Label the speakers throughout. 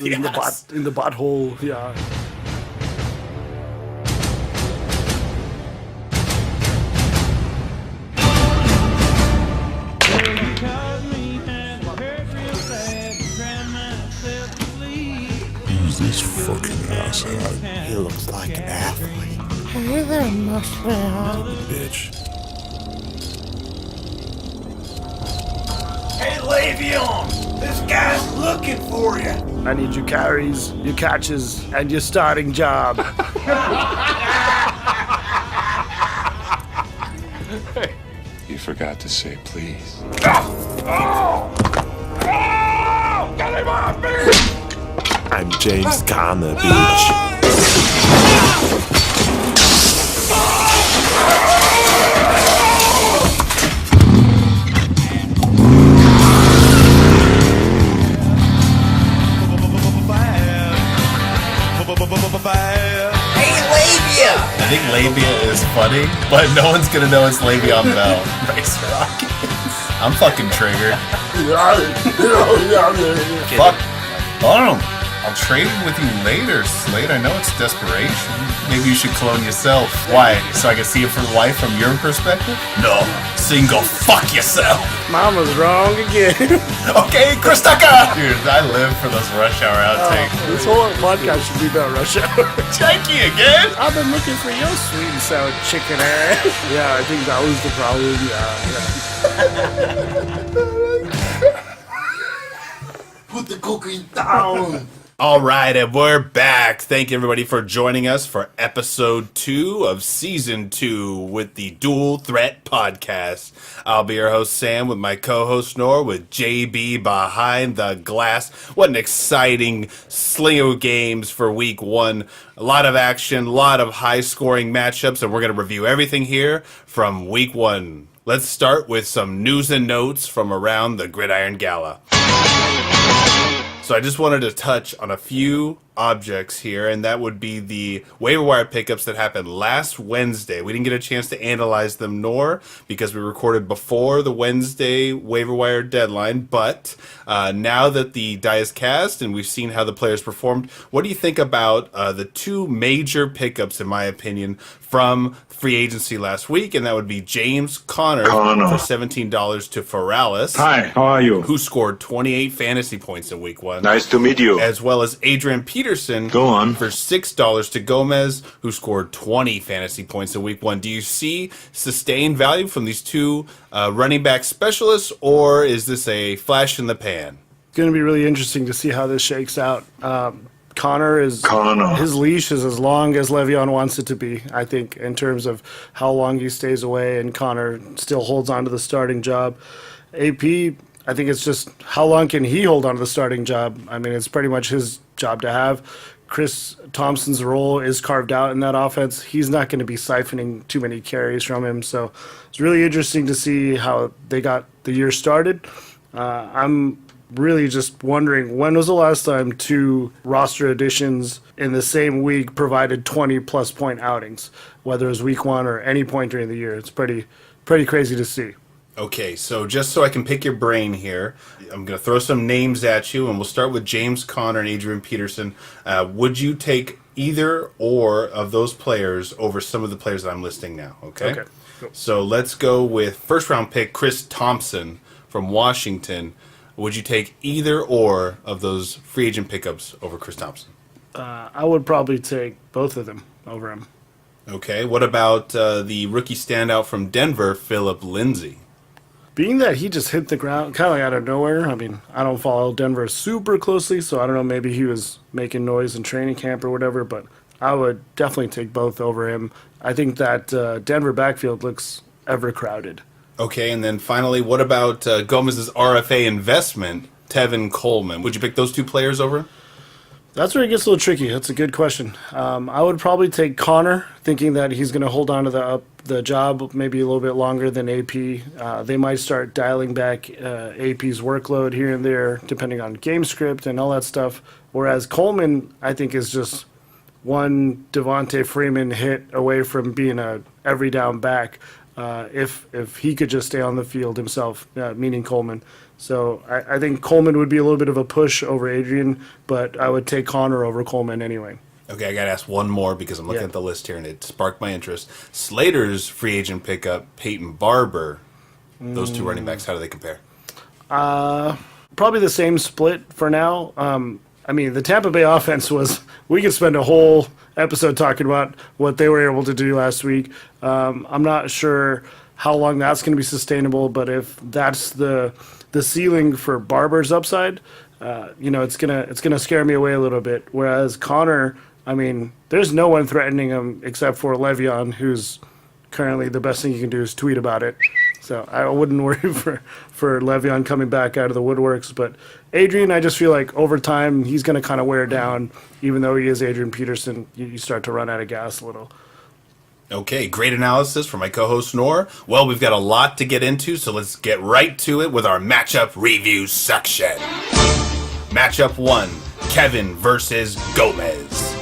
Speaker 1: in the butthole. Yeah.
Speaker 2: Who's this fucking asshat?
Speaker 3: He looks like an athlete.
Speaker 4: Hey there, mushroom.
Speaker 2: Bitch.
Speaker 3: Hey, Le'Veon! This guy's looking for you!
Speaker 1: I need your carries, your catches, and your starting job.
Speaker 2: You forgot to say please.
Speaker 3: I'm James Conner, bitch.
Speaker 5: I think labia is funny, but no one's gonna know it's Le'Veon Bell. Nice Rockets. I'm fucking triggered. Fuck. I'll trade with you later, Slade. I know it's desperation. Maybe you should clone yourself. Why? So I can see it for life from your perspective? No. So you can go fuck yourself.
Speaker 1: Mama's wrong again.
Speaker 5: Okay, Chris Tucker! Dude, I live for those rush hour outtakes.
Speaker 1: This whole podcast should be about Rush Hour.
Speaker 5: Janky again?
Speaker 1: I've been looking for your sweet and sour chicken ass. Yeah, I think that was the problem. Yeah.
Speaker 3: Put the cookie down!
Speaker 5: All right, and we're back. Thank you, everybody, for joining us for episode 2 of season 2 with the Dual Threat Podcast. I'll be your host, Sam, with my co-host, Nor, with JB behind the glass. What an exciting sling of games for week 1. A lot of action, a lot of high-scoring matchups, and we're going to review everything here from week 1. Let's start with some news and notes from around the Gridiron Gala. So I just wanted to touch on a few objects here, and that would be the waiver wire pickups that happened last Wednesday. We didn't get a chance to analyze them, nor because we recorded before the Wednesday waiver wire deadline, but now that the die is cast and we've seen how the players performed, what do you think about the two major pickups, in my opinion, from free agency last week? And that would be James Conner. For $17 to Ferralis.
Speaker 6: Hi, how are you?
Speaker 5: Who scored 28 fantasy points in week 1.
Speaker 6: Nice to meet you.
Speaker 5: As well as Adrian Peterson.
Speaker 6: Go on.
Speaker 5: For $6 to Gomez, who scored 20 fantasy points in week 1. Do you see sustained value from these two running back specialists, or is this a flash in the pan?
Speaker 1: It's going to be really interesting to see how this shakes out. Connor, his leash is as long as Le'Veon wants it to be, I think, in terms of how long he stays away, and Connor still holds on to the starting job. AP, I think it's just how long can he hold on to the starting job? I mean, it's pretty much his job to have. Chris Thompson's role is carved out in that offense. He's not going to be siphoning too many carries from him, so it's really interesting to see how they got the year started. I'm really just wondering, when was the last time 2 roster additions in the same week provided 20-plus point outings, whether it was week 1 or any point during the year? It's pretty crazy to see.
Speaker 5: Okay, so just so I can pick your brain here, I'm going to throw some names at you, and we'll start with James Conner and Adrian Peterson. Would you take either or of those players over some of the players that I'm listing now? Okay.
Speaker 1: Cool.
Speaker 5: So let's go with first-round pick Chris Thompson from Washington. Would you take either or of those free agent pickups over Chris Thompson?
Speaker 1: I would probably take both of them over him.
Speaker 5: Okay. What about the rookie standout from Denver, Philip Lindsay?
Speaker 1: Being that he just hit the ground kind of like out of nowhere, I mean, I don't follow Denver super closely, so I don't know, maybe he was making noise in training camp or whatever, but I would definitely take both over him. I think that Denver backfield looks ever crowded.
Speaker 5: Okay, and then finally, what about Gomez's RFA investment, Tevin Coleman? Would you pick those two players over?
Speaker 1: That's where it gets a little tricky. That's a good question. I would probably take Connor, thinking that he's going to hold on to the job maybe a little bit longer than AP. They might start dialing back AP's workload here and there, depending on game script and all that stuff. Whereas Coleman, I think, is just one Devontae Freeman hit away from being a every down back. if he could just stay on the field himself, meaning Coleman. So I think Coleman would be a little bit of a push over Adrian, but I would take Connor over Coleman anyway.
Speaker 5: Okay, I got to ask one more because I'm looking at the list here and it sparked my interest. Slater's free agent pickup, Peyton Barber. Those two running backs, how do they compare?
Speaker 1: Probably the same split for now. I mean, the Tampa Bay offense we could spend a whole episode talking about what they were able to do last week. I'm not sure how long that's going to be sustainable, but if that's the ceiling for Barber's upside, it's gonna scare me away a little bit. Whereas Connor, I mean, there's no one threatening him except for Le'Veon, who's currently the best thing you can do is tweet about it. So I wouldn't worry for Le'Veon coming back out of the woodworks. But Adrian, I just feel like over time he's going to kind of wear down. Even though he is Adrian Peterson, you start to run out of gas a little.
Speaker 5: Okay, great analysis from my co-host Nor. Well, we've got a lot to get into, so let's get right to it with our matchup review section. Matchup 1, Kevin versus Gomez.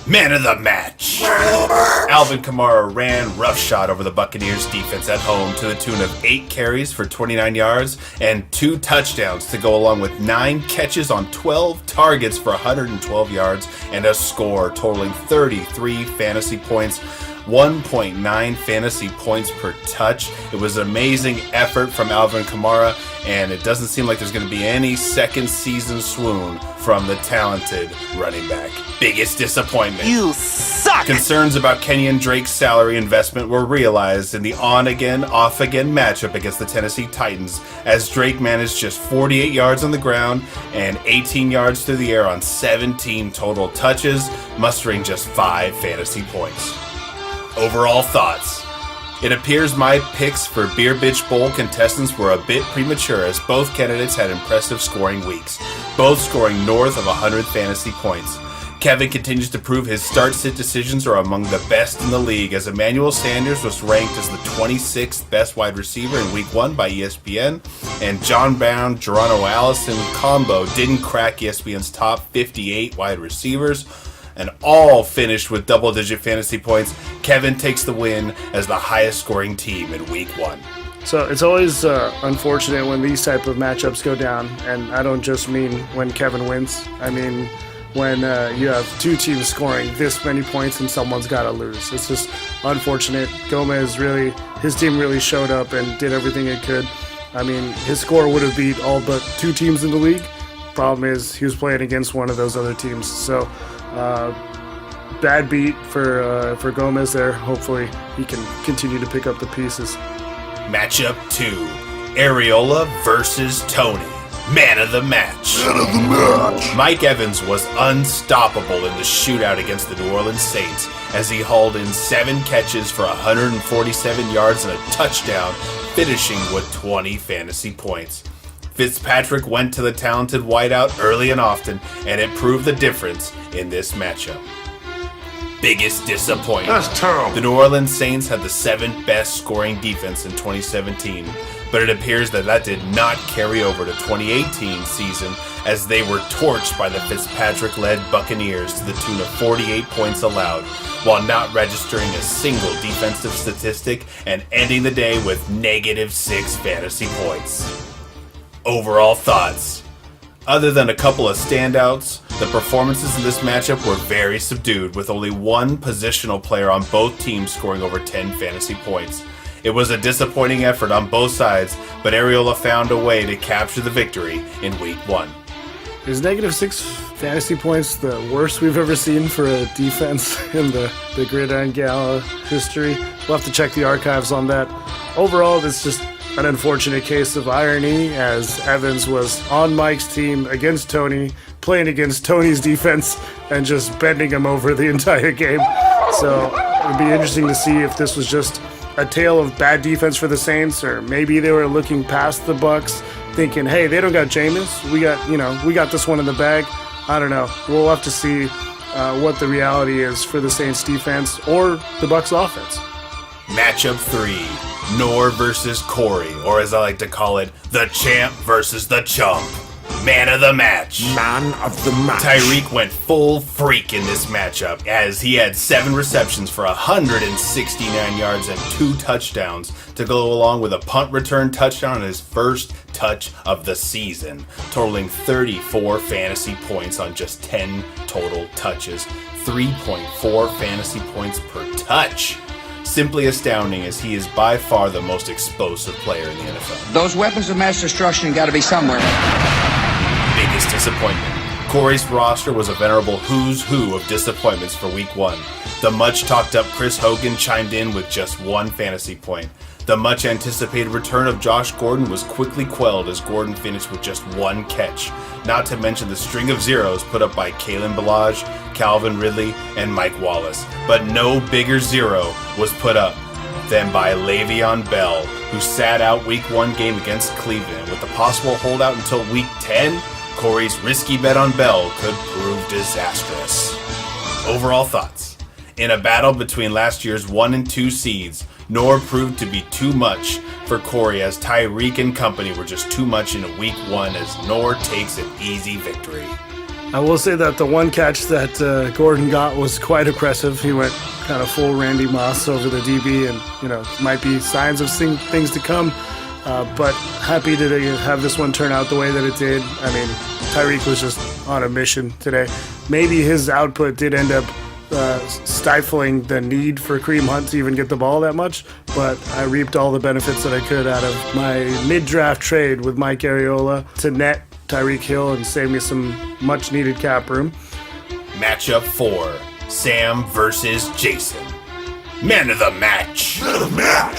Speaker 5: Man of the match. Alvin Kamara ran roughshod over the Buccaneers defense at home to the tune of 8 carries for 29 yards and 2 touchdowns to go along with 9 catches on 12 targets for 112 yards and a score totaling 33 fantasy points. 1.9 fantasy points per touch. It was an amazing effort from Alvin Kamara, and it doesn't seem like there's going to be any second season swoon from the talented running back. Biggest disappointment.
Speaker 3: You suck!
Speaker 5: Concerns about Kenyon Drake's salary investment were realized in the on-again, off-again matchup against the Tennessee Titans, as Drake managed just 48 yards on the ground and 18 yards through the air on 17 total touches, mustering just 5 fantasy points. Overall thoughts. It appears my picks for Beer Bitch Bowl contestants were a bit premature, as both candidates had impressive scoring weeks, both scoring north of 100 fantasy points. Kevin continues to prove his start-sit decisions are among the best in the league, as Emmanuel Sanders was ranked as the 26th best wide receiver in Week 1 by ESPN, and John Brown, Geronimo Allison combo didn't crack ESPN's top 58 wide receivers, and all finished with double-digit fantasy points. Kevin takes the win as the highest-scoring team in Week 1.
Speaker 1: So it's always unfortunate when these type of matchups go down, and I don't just mean when Kevin wins. I mean when you have 2 teams scoring this many points and someone's got to lose. It's just unfortunate. Gomez his team really showed up and did everything it could. I mean, his score would have beat all but 2 teams in the league. Problem is, he was playing against one of those other teams. So bad beat for Gomez there. Hopefully he can continue to pick up the pieces.
Speaker 5: Matchup 2, Areola versus Tony. Man of the match. Mike Evans was unstoppable in the shootout against the New Orleans Saints, as he hauled in 7 catches for 147 yards and a touchdown, finishing with 20 fantasy points. Fitzpatrick went to the talented wideout early and often, and it proved the difference in this matchup. Biggest disappointment.
Speaker 3: That's terrible.
Speaker 5: The New Orleans Saints had the 7th best scoring defense in 2017, but it appears that did not carry over to 2018 season, as they were torched by the Fitzpatrick-led Buccaneers to the tune of 48 points allowed, while not registering a single defensive statistic and ending the day with -6 fantasy points. Overall thoughts. Other than a couple of standouts, the performances in this matchup were very subdued, with only 1 positional player on both teams scoring over 10 fantasy points. It was a disappointing effort on both sides, but Areola found a way to capture the victory in Week 1.
Speaker 1: Is -6 fantasy points the worst we've ever seen for a defense in the Gridiron Gala history? We'll have to check the archives on that. Overall, it's just an unfortunate case of irony, as Evans was on Mike's team against Tony, playing against Tony's defense and just bending him over the entire game. So it'd be interesting to see if this was just a tale of bad defense for the Saints, or maybe they were looking past the Bucs, thinking, hey, they don't got Jameis. We got this one in the bag. I don't know. We'll have to see what the reality is for the Saints defense or the Bucs offense.
Speaker 5: Matchup 3, Nor versus Corey, or as I like to call it, the champ versus the chump. Man of the match.
Speaker 3: Man of the match.
Speaker 5: Tyreek went full freak in this matchup as he had 7 receptions for 169 yards and 2 touchdowns to go along with a punt return touchdown on his first touch of the season, totaling 34 fantasy points on just 10 total touches, 3.4 fantasy points per touch. Simply astounding, as he is by far the most explosive player in the NFL.
Speaker 6: Those weapons of mass destruction got to be somewhere.
Speaker 5: Biggest disappointment. Corey's roster was a venerable who's who of disappointments for week 1. The much talked up Chris Hogan chimed in with just 1 fantasy point. The much anticipated return of Josh Gordon was quickly quelled as Gordon finished with just 1 catch, not to mention the string of zeros put up by Kalen Ballage, Calvin Ridley, and Mike Wallace. But no bigger zero was put up than by Le'Veon Bell, who sat out week 1 game against Cleveland. With the possible holdout until week 10, Corey's risky bet on Bell could prove disastrous. Overall thoughts. In a battle between last year's 1 and 2 seeds, Nor proved to be too much for Corey, as Tyreek and company were just too much in week 1 as Nor takes an easy victory.
Speaker 1: I will say that the one catch that Gordon got was quite impressive. He went kind of full Randy Moss over the DB, and might be signs of things to come. But happy to have this one turn out the way that it did. I mean, Tyreek was just on a mission today. Maybe his output did end up stifling the need for Kareem Hunt to even get the ball that much, but I reaped all the benefits that I could out of my mid-draft trade with Mike Ariola to net Tyreek Hill and save me some much-needed cap room.
Speaker 5: Matchup 4, Sam versus Jason. Man of the match.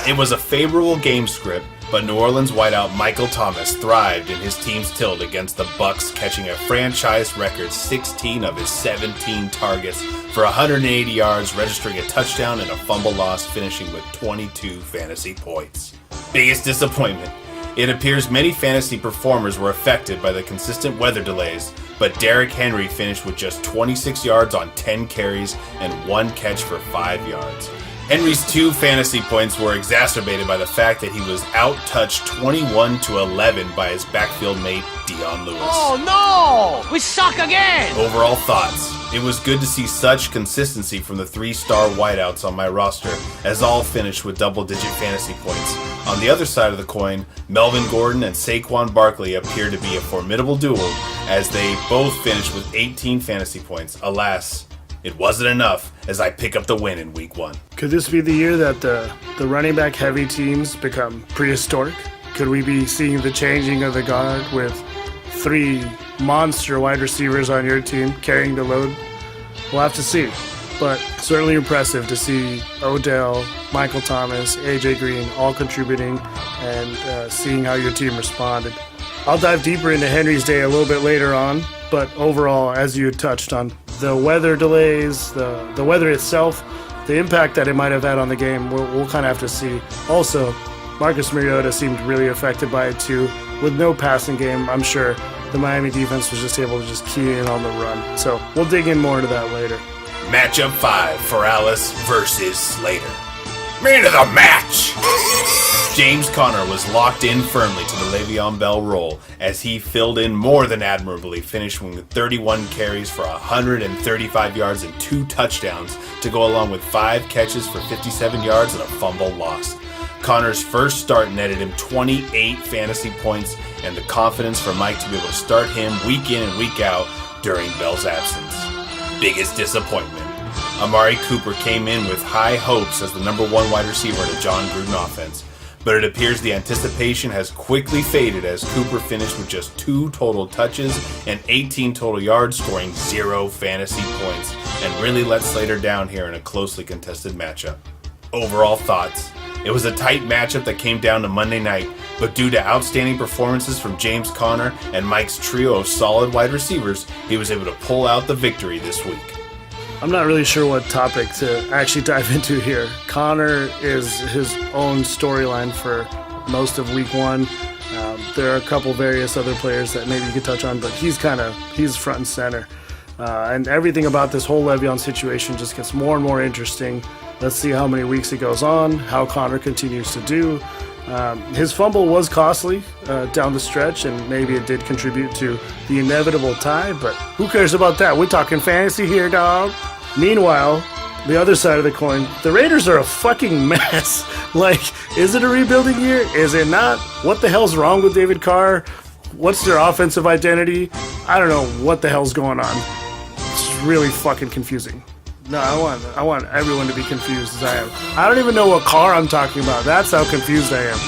Speaker 5: It was a favorable game script, but New Orleans wideout Michael Thomas thrived in his team's tilt against the Bucks, catching a franchise record 16 of his 17 targets for 180 yards, registering a touchdown and a fumble loss, finishing with 22 fantasy points. Biggest disappointment. It appears many fantasy performers were affected by the consistent weather delays, but Derrick Henry finished with just 26 yards on 10 carries and 1 catch for 5 yards. Henry's 2 fantasy points were exacerbated by the fact that he was out-touched 21-11 by his backfield mate, Dion Lewis.
Speaker 7: Oh no! We suck again!
Speaker 5: Overall thoughts. It was good to see such consistency from the 3-star wideouts on my roster, as all finished with double-digit fantasy points. On the other side of the coin, Melvin Gordon and Saquon Barkley appear to be a formidable duo, as they both finished with 18 fantasy points. Alas, it wasn't enough as I pick up the win in week 1.
Speaker 1: Could this be the year that the running back heavy teams become prehistoric? Could we be seeing the changing of the guard with 3 monster wide receivers on your team carrying the load? We'll have to see. But certainly impressive to see Odell, Michael Thomas, AJ Green all contributing and seeing how your team responded. I'll dive deeper into Henry's day a little bit later on, but overall, as you touched on, the weather delays, the weather itself, the impact that it might have had on the game, we'll kind of have to see. Also, Marcus Mariota seemed really affected by it too. With no passing game, I'm sure the Miami defense was just able to just key in on the run. So we'll dig in more into that later.
Speaker 5: Matchup 5, Ferralis versus Slater. Man of the match! James Conner was locked in firmly to the Le'Veon Bell role as he filled in more than admirably, finishing with 31 carries for 135 yards and 2 touchdowns to go along with 5 catches for 57 yards and a fumble lost. Connor's first start netted him 28 fantasy points, and the confidence for Mike to be able to start him week in and week out during Bell's absence. Biggest disappointment. Amari Cooper came in with high hopes as the number 1 wide receiver in a John Gruden offense, but it appears the anticipation has quickly faded as Cooper finished with just 2 total touches and 18 total yards, scoring 0 fantasy points, and really let Slater down here in a closely contested matchup. Overall thoughts. It was a tight matchup that came down to Monday night, but due to outstanding performances from James Conner and Mike's trio of solid wide receivers, he was able to pull out the victory this week.
Speaker 1: I'm not really sure what topic to actually dive into here. Connor is his own storyline for most of week 1. There are a couple various other players that maybe you could touch on, but he's front and center. And everything about this whole Le'Veon situation just gets more and more interesting. Let's see how many weeks it goes on, how Connor continues to do, His fumble was costly down the stretch, and maybe it did contribute to the inevitable tie, but who cares about that? We're talking fantasy here, dog. Meanwhile, the other side of the coin, the Raiders are a fucking mess. Like, is it a rebuilding year? Is it not? What the hell's wrong with David Carr? What's their offensive identity? I don't know what the hell's going on. It's really fucking confusing. No, I want everyone to be confused as I am. I don't even know what Carr I'm talking about. That's how confused I am.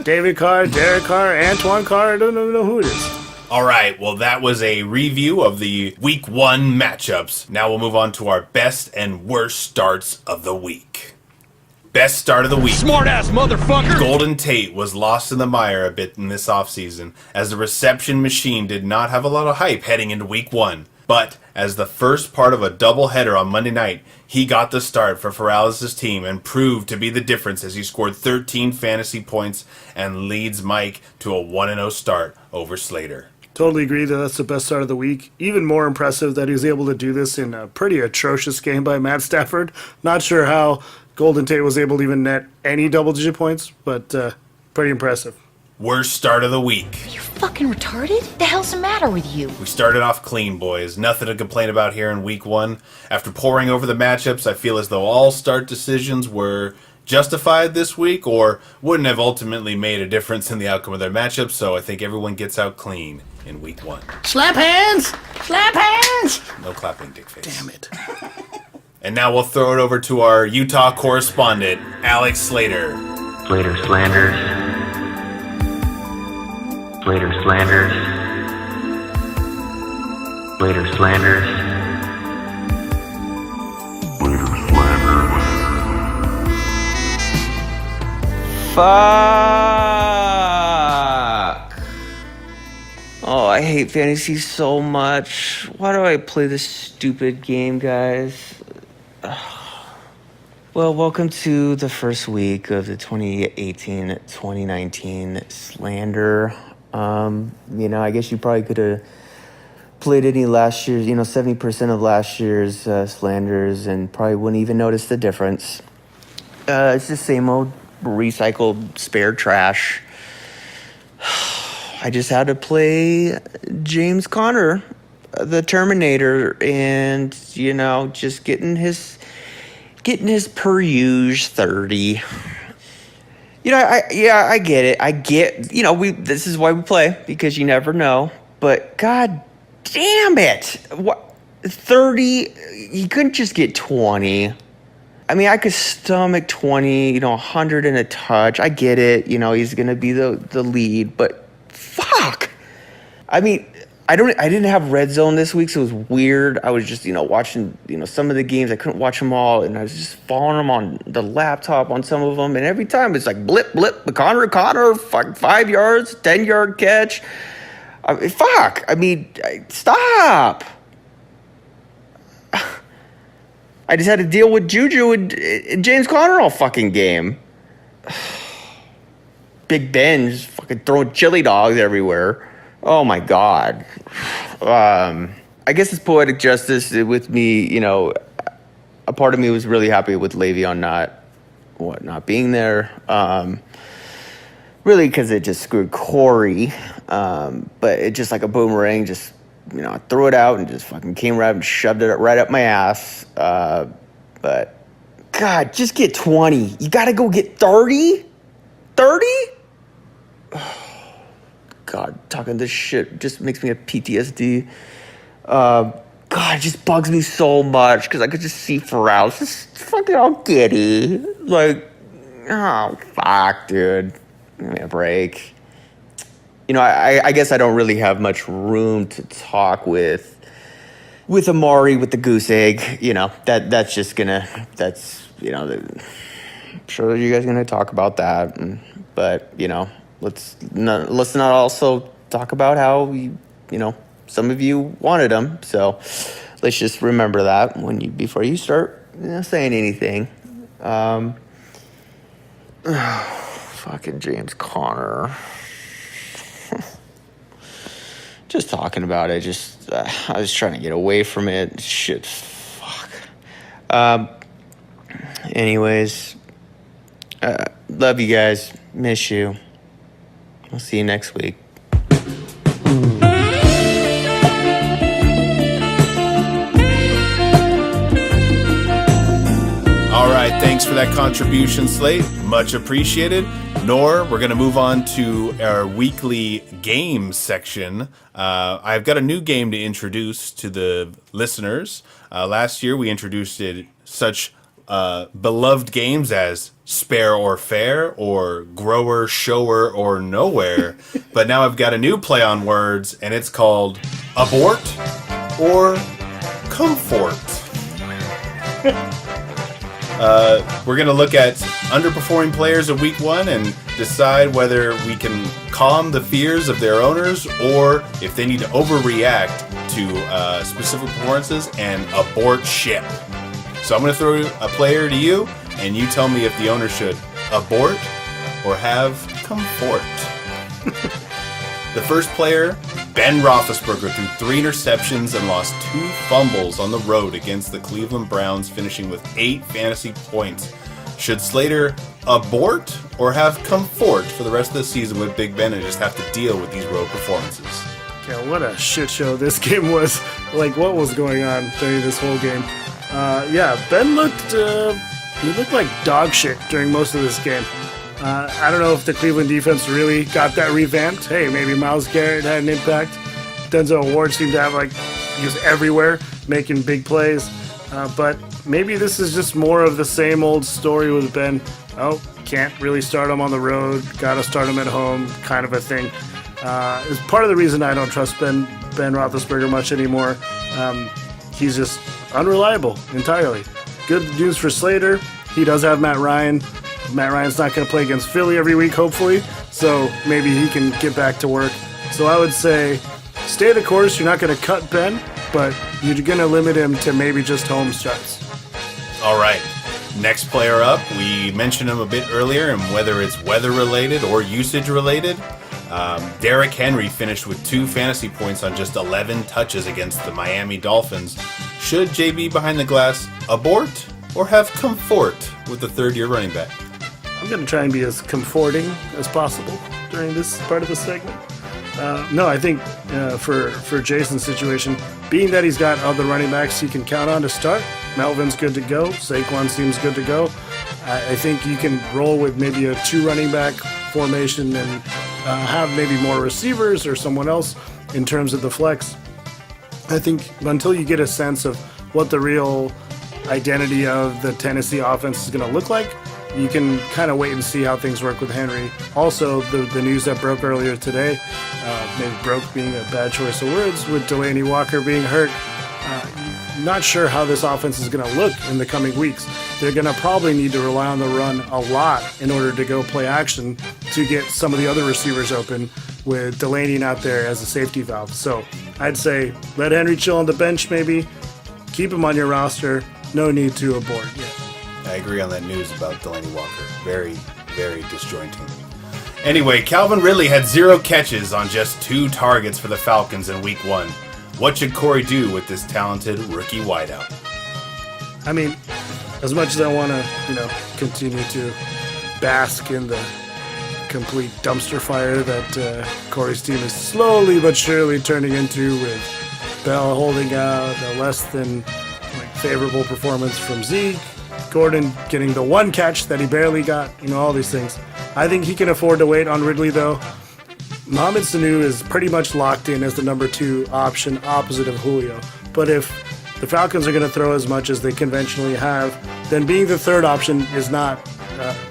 Speaker 1: David Carr, Derek Carr, Antoine Carr, I don't know who it is.
Speaker 5: All right, well, that was a review of the Week 1 matchups. Now we'll move on to our best and worst starts of the week. Best start of the week.
Speaker 7: Smart-ass motherfucker!
Speaker 5: Golden Tate was lost in the mire a bit in this offseason, as the reception machine did not have a lot of hype heading into Week 1. But as the first part of a doubleheader on Monday night, he got the start for Ferrales' team and proved to be the difference as he scored 13 fantasy points and leads Mike to a 1-0 start over Slater.
Speaker 1: Totally agree that that's the best start of the week. Even more impressive that he was able to do this in a pretty atrocious game by Matt Stafford. Not sure how Golden Tate was able to even net any double-digit points, but pretty impressive.
Speaker 5: Worst start of the week.
Speaker 8: Are you fucking retarded? The hell's the matter with you?
Speaker 5: We started off clean, boys. Nothing to complain about here in Week 1. After poring over the matchups, I feel as though all start decisions were justified this week or wouldn't have ultimately made a difference in the outcome of their matchups, so I think everyone gets out clean in Week 1.
Speaker 4: Slap hands! Slap hands!
Speaker 5: No clapping, dickface.
Speaker 1: Damn it.
Speaker 5: And now we'll throw it over to our Utah correspondent, Alex Slater.
Speaker 9: Slater slanders. Slater slanders. Slater slanders. Slater slanders.
Speaker 10: Fuck. Oh, I hate fantasy so much. Why do I play this stupid game, guys? Well, welcome to the first week of the 2018-2019 slander. I guess you probably could have played any last year's, 70% of last year's slanders and probably wouldn't even notice the difference. It's the same old recycled spare trash. I just had to play James Conner, the Terminator, and, just getting his per use 30. I get it. I get, this is why we play, because you never know. But god damn it. What 30, you couldn't just get 20. I mean, I could stomach 20, 100 and a touch. I get it. He's going to be the lead, but fuck. I mean, I didn't have Red Zone this week, so it was weird. I was just, watching, some of the games. I couldn't watch them all, and I was just following them on the laptop on some of them, and every time it's like blip, Connor, 5 yards, 10-yard catch. Fuck. I mean, stop. I just had to deal with Juju and James Conner all fucking game. Big Ben just fucking throwing chili dogs everywhere. Oh my God. I guess it's poetic justice with me, a part of me was really happy with Le'Veon not being there. Really because it just screwed Corey. But it just like a boomerang, just, I threw it out and just fucking came right and shoved it right up my ass. But God, just get 20. You gotta go get 30? 30? God, talking this shit just makes me have PTSD. God, it just bugs me so much because I could just see Ferrales just fucking all giddy. Like, oh, fuck, dude. Give me a break. I guess I don't really have much room to talk with Amari with the goose egg. That's just gonna, I'm sure you guys are gonna talk about that. But, let's not also talk about how, some of you wanted them. So let's just remember that before you start saying anything. Fucking James Conner. Just talking about it. I was trying to get away from it. Shit. Fuck. Anyways, Love you guys. Miss you. I'll see you next week.
Speaker 5: All right, thanks for that contribution, Slate. Much appreciated. Nor, we're going to move on to our weekly game section. I've got a new game to introduce to the listeners. Last year, we introduced such beloved games as Spare or Fair or Grower, Shower, or Nowhere. But now I've got a new play on words, and it's called Abort or Comfort. We're going to look at underperforming players of week 1 and decide whether we can calm the fears of their owners or if they need to overreact to specific performances and abort ship. So I'm going to throw a player to you, and you tell me if the owner should abort or have comfort. The first player, Ben Roethlisberger, threw 3 interceptions and lost 2 fumbles on the road against the Cleveland Browns, finishing with 8 fantasy points. Should Slater abort or have comfort for the rest of the season with Big Ben and just have to deal with these road performances?
Speaker 1: Yeah, what a shit show this game was. Like, what was going on during this whole game? Ben looked like dog shit during most of this game. I don't know if the Cleveland defense really got that revamped. Hey, maybe Myles Garrett had an impact. Denzel Ward seemed to have, he was everywhere, making big plays. But maybe this is just more of the same old story with Ben. Oh, can't really start him on the road, gotta start him at home, kind of a thing. It's part of the reason I don't trust Ben Roethlisberger much anymore. He's just unreliable entirely. Good news for Slater. He does have Matt Ryan. Matt Ryan's not going to play against Philly every week, hopefully, so maybe he can get back to work. So I would say stay the course. You're not going to cut Ben, but you're going to limit him to maybe just home starts.
Speaker 5: All right. Next player up, we mentioned him a bit earlier, and whether it's weather-related or usage-related, Derrick Henry finished with 2 fantasy points on just 11 touches against the Miami Dolphins. Should JB behind the glass abort or have comfort with the third-year running back?
Speaker 1: I'm going to try and be as comforting as possible during this part of the segment. No, I think for Jason's situation, being that he's got other running backs he can count on to start, Melvin's good to go, Saquon seems good to go. I think you can roll with maybe a 2 running back formation and have maybe more receivers or someone else in terms of the flex. I think until you get a sense of what the real identity of the Tennessee offense is going to look like, you can kind of wait and see how things work with Henry. Also, the news that broke earlier today, maybe broke being a bad choice of words, with Delaney Walker being hurt. Not sure how this offense is going to look in the coming weeks. They're going to probably need to rely on the run a lot in order to go play action to get some of the other receivers open, with Delaney not there as a safety valve. So I'd say let Henry chill on the bench maybe. Keep him on your roster. No need to abort yet.
Speaker 5: I agree on that news about Delaney Walker. Very, very disjointing. Anyway, Calvin Ridley had 0 catches on just 2 targets for the Falcons in Week 1. What should Corey do with this talented rookie wideout?
Speaker 1: I mean, as much as I want to, continue to bask in the complete dumpster fire that Corey's team is slowly but surely turning into, with Bell holding out, a less than favorable performance from Zeke, Gordon getting the 1 catch that he barely got, all these things. I think he can afford to wait on Ridley, though. Mohamed Sanu is pretty much locked in as the number 2 option opposite of Julio. But if the Falcons are going to throw as much as they conventionally have, then being the 3rd option is not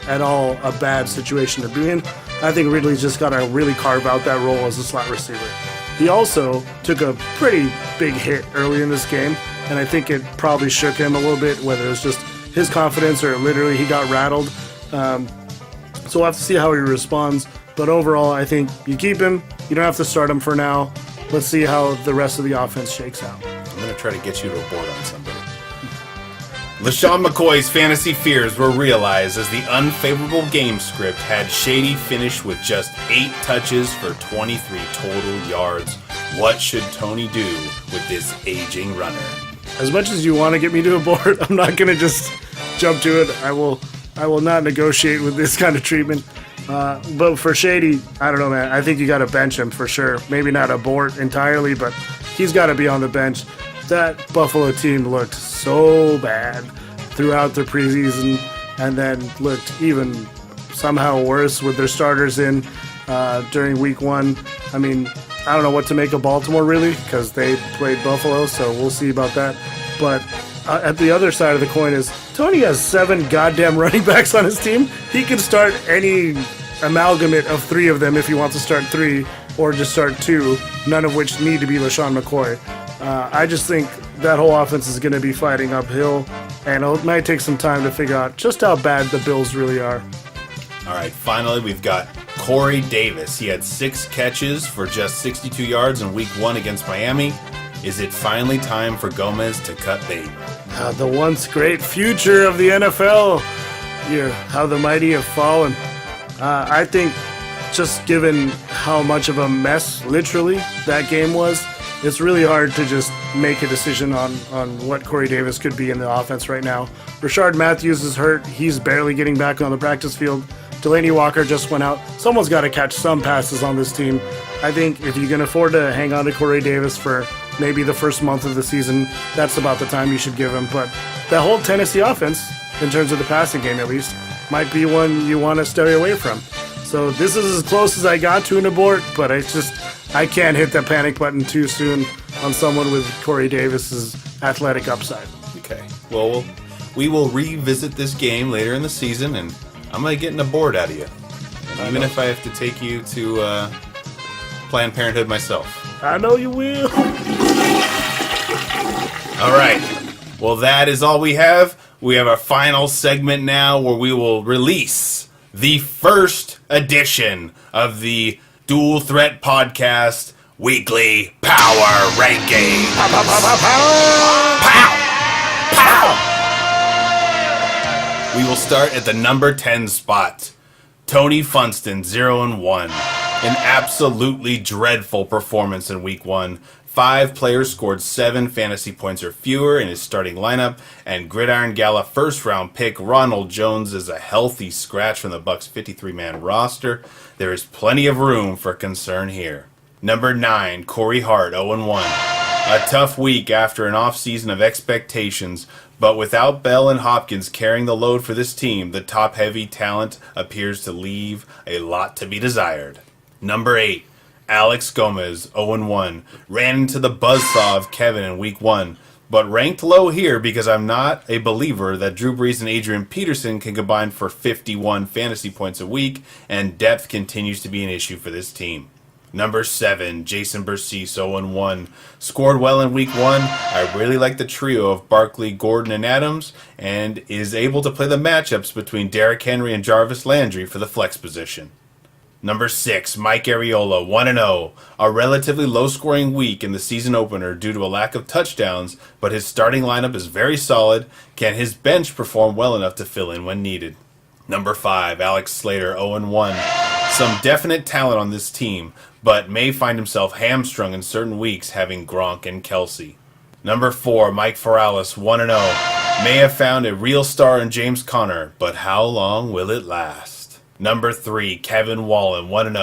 Speaker 1: at all a bad situation to be in. I think Ridley's just got to really carve out that role as a slot receiver. He also took a pretty big hit early in this game, and I think it probably shook him a little bit, whether it's just his confidence or literally he got rattled. So we'll have to see how he responds. But overall, I think you keep him. You don't have to start him for now. Let's see how the rest of the offense shakes out.
Speaker 5: I'm going to try to get you to abort on somebody. LaShawn McCoy's fantasy fears were realized as the unfavorable game script had Shady finish with just 8 touches for 23 total yards. What should Tony do with this aging runner?
Speaker 1: As much as you want to get me to abort, I'm not going to just jump to it. I will I will not negotiate with this kind of treatment. But for Shady, I don't know, man. I think you got to bench him for sure. Maybe not abort entirely, but he's got to be on the bench. That Buffalo team looked so bad throughout the preseason, and then looked even somehow worse with their starters in during week 1. I mean, I don't know what to make of Baltimore, really, because they played Buffalo, so we'll see about that. But at the other side of the coin is Tony has 7 goddamn running backs on his team. He can start any amalgamate of 3 of them if he wants to start 3, or just start 2, none of which need to be LaShawn McCoy. I just think that whole offense is going to be fighting uphill, and it might take some time to figure out just how bad the Bills really are.
Speaker 5: All right, finally, we've got Corey Davis. He had 6 catches for just 62 yards in week 1 against Miami. Is it finally time for Gomez to cut bait?
Speaker 1: The once great future of the NFL. How the mighty have fallen. I think just given how much of a mess, literally, that game was, it's really hard to just make a decision on what Corey Davis could be in the offense right now. Rashard Matthews is hurt. He's barely getting back on the practice field. Delaney Walker just went out. Someone's got to catch some passes on this team. I think if you can afford to hang on to Corey Davis for maybe the first month of the season, that's about the time you should give him. But that whole Tennessee offense, in terms of the passing game at least, might be one you want to stay away from. So this is as close as I got to an abort, but I can't hit that panic button too soon on someone with Corey Davis's athletic upside.
Speaker 5: Okay. Well, we will revisit this game later in the season, and I'm going to get an abort out of you. Even if I have to take you to Planned Parenthood myself.
Speaker 1: I know you will.
Speaker 5: All right. Well, that is all we have. We have our final segment now where we will release the first edition of the Dual Threat Podcast Weekly Power Ranking. Pow, pow, pow, pow, pow. Pow, pow. We will start at the number 10 spot. Tony Funston, 0-1. An absolutely dreadful performance in week 1. 5 players scored 7 fantasy points or fewer in his starting lineup, and Gridiron Gala first-round pick Ronald Jones is a healthy scratch from the Bucs' 53-man roster. There is plenty of room for concern here. Number 9, Corey Hart, 0-1. A tough week after an offseason of expectations, but without Bell and Hopkins carrying the load for this team, the top-heavy talent appears to leave a lot to be desired. Number 8, Alex Gomez, 0-1, ran into the buzzsaw of Kevin in week 1, but ranked low here because I'm not a believer that Drew Brees and Adrian Peterson can combine for 51 fantasy points a week, and depth continues to be an issue for this team. Number 7, Jason Bercese, 0-1, scored well in week 1. I really like the trio of Barkley, Gordon, and Adams, and is able to play the matchups between Derrick Henry and Jarvis Landry for the flex position. Number 6, Mike Arriola, 1-0. A relatively low-scoring week in the season opener due to a lack of touchdowns, but his starting lineup is very solid. Can his bench perform well enough to fill in when needed? Number 5, Alex Slater, 0-1. Some definite talent on this team, but may find himself hamstrung in certain weeks having Gronk and Kelsey. Number 4, Mike Ferralis, 1-0. May have found a real star in James Conner, but how long will it last? Number 3, Kevin Wallen, 1-0.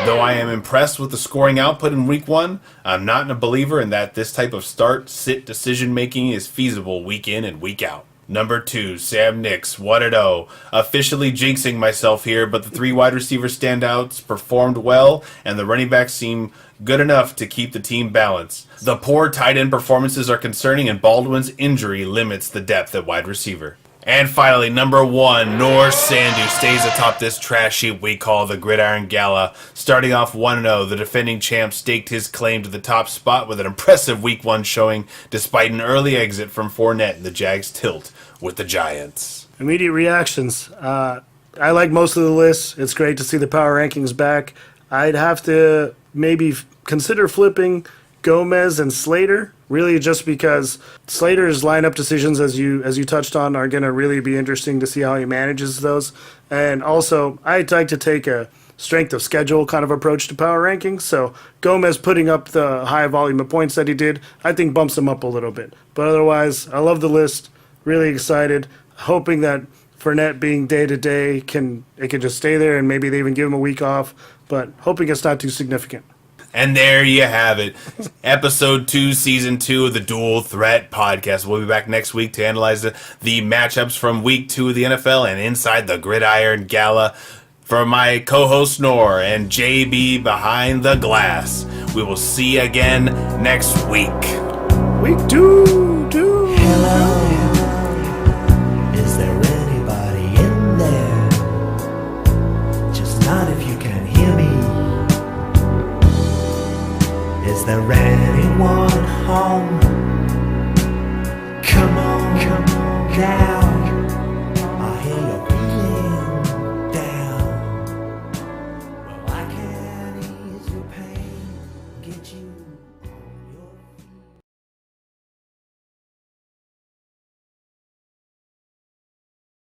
Speaker 5: Though I am impressed with the scoring output in week 1, I'm not a believer in that this type of start-sit decision-making is feasible week in and week out. Number 2, Sam Nix, 1-0. Officially jinxing myself here, but the 3 wide receiver standouts performed well, and the running backs seem good enough to keep the team balanced. The poor tight end performances are concerning, and Baldwin's injury limits the depth at wide receiver. And finally, number 1, Norris Sandu stays atop this trash heap we call the Gridiron Gala. Starting off 1-0, the defending champ staked his claim to the top spot with an impressive week 1 showing, despite an early exit from Fournette and the Jags' tilt with the Giants.
Speaker 1: Immediate reactions. I like most of the list. It's great to see the power rankings back. I'd have to maybe consider flipping Gomez and Slater, really just because Slater's lineup decisions, as you touched on, are going to really be interesting to see how he manages those. And also, I'd like to take a strength of schedule kind of approach to power rankings. So Gomez putting up the high volume of points that he did, I think bumps him up a little bit. But otherwise, I love the list. Really excited. Hoping that Fournette being day-to-day, it can just stay there, and maybe they even give him a week off, but hoping it's not too significant.
Speaker 5: And there you have it. Episode 2, Season 2 of the Dual Threat Podcast. We'll be back next week to analyze the matchups from Week 2 of the NFL and inside the Gridiron Gala. For my co-host Nor and JB behind the glass, we will see you again next week.
Speaker 1: Week 2.
Speaker 11: Hello. Is there anybody in there? Just not if you can hear me. Is there anyone home? Come on now.